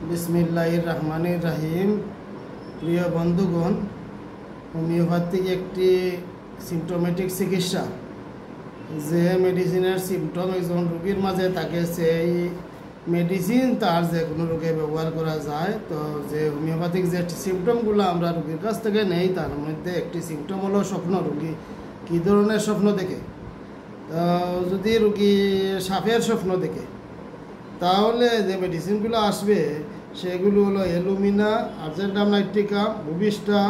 বিসমিল্লাহির রহমানির রহিম। প্রিয় বন্ধুগণ, হোমিওপ্যাথিক একটি সিমটোমেটিক চিকিৎসা, যে মেডিসিনের সিমটম একজন রোগীর মাঝে থাকে, সেই মেডিসিন তার যে কোনো রোগে ব্যবহার করা যায়। তো যে হোমিওপ্যাথিক যে সিমটমগুলো আমরা রোগীর কাছ থেকে নেই, তার মধ্যে একটি সিমটম হলো স্বপ্ন। রোগী কী ধরনের স্বপ্ন দেখে? তো যদি রোগী সাপের স্বপ্ন দেখে, তাহলে যে মেডিসিনগুলো আসবে সেগুলো হলো এলুমিনা, Argentum nitricum, বুবিস্টা,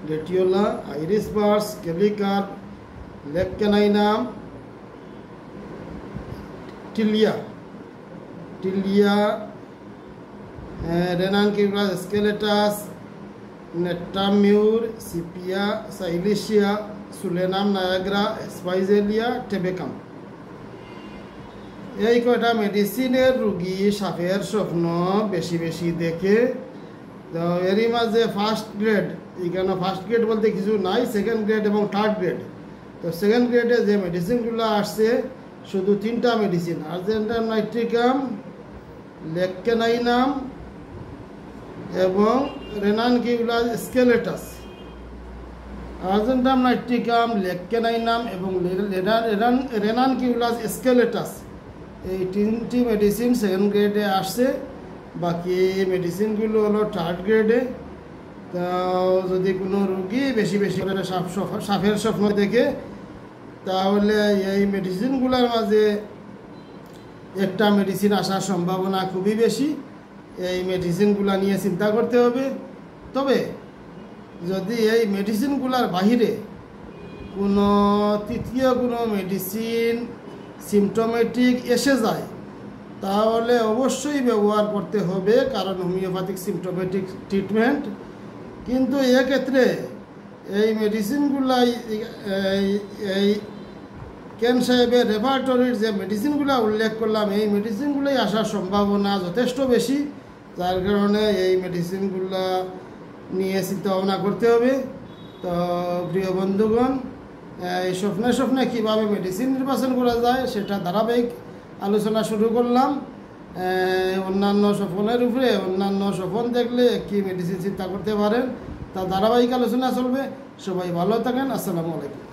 গেটিওলা, iris burst, কেলিকার, লেককেনাইনাম, টিলিয়া, রেনানকিউরাস স্কেলেটাস, নেট্রামিউর, sepia, silicea, সুলেনাম Niagara, Spigelia, টেবেকাম। এই কয়টা মেডিসিনের রুগী সাপের স্বপ্ন বেশি বেশি দেখে। তো এরই মাঝে ফার্স্ট গ্রেড, এখানে ফার্স্ট গ্রেড বলতে কিছু নাই, সেকেন্ড গ্রেড এবং থার্ড গ্রেড। তো সেকেন্ড গ্রেডে যে মেডিসিনগুলো আসছে শুধু 3টা মেডিসিন: আর্জেন্টাম নাইট্রিকাম, লেককেনাইনাম এবং রেনানকিউলাস স্কেলেটাস। আর্জেন্টাম নাইট্রিকাম, লেককেনাইনাম এবং রেনানকিউলাস স্কেলেটাস, এই 3টি মেডিসিন সেকেন্ড গ্রেডে আসছে। বাকি মেডিসিনগুলো হলো থার্ড গ্রেডে। তো যদি কোনো রুগী বেশি বেশি করে সাপের স্বপ্ন দেখে, তাহলে এই মেডিসিনগুলোর মাঝে একটা মেডিসিন আসার সম্ভাবনা খুবই বেশি। এই মেডিসিনগুলো নিয়ে চিন্তা করতে হবে। তবে যদি এই মেডিসিনগুলোর বাহিরে কোনো তৃতীয় কোনো মেডিসিন সিমটোমেটিক এসে যায়, তাহলে অবশ্যই ব্যবহার করতে হবে, কারণ হোমিওপ্যাথিক সিমটোমেটিক ট্রিটমেন্ট। কিন্তু এক্ষেত্রে এই মেডিসিনগুলাই এই কেন সাহেবের রেপার্টরির যে মেডিসিনগুলো উল্লেখ করলাম, এই মেডিসিনগুলোই আসার সম্ভাবনা যথেষ্ট বেশি। যার কারণে এই মেডিসিনগুলো নিয়ে চিন্তা ভাবনা করতে হবে। তো প্রিয় বন্ধুগণ, এই স্বপ্নে কীভাবে মেডিসিন নির্বাচন করা যায় সেটা ধারাবাহিক আলোচনা শুরু করলাম। অন্যান্য স্বপ্নের উপরে অন্যান্য স্বপ্ন দেখলে কী মেডিসিন চিন্তা করতে পারেন, তা ধারাবাহিক আলোচনা চলবে। সবাই ভালো থাকেন। আসসালামু আলাইকুম।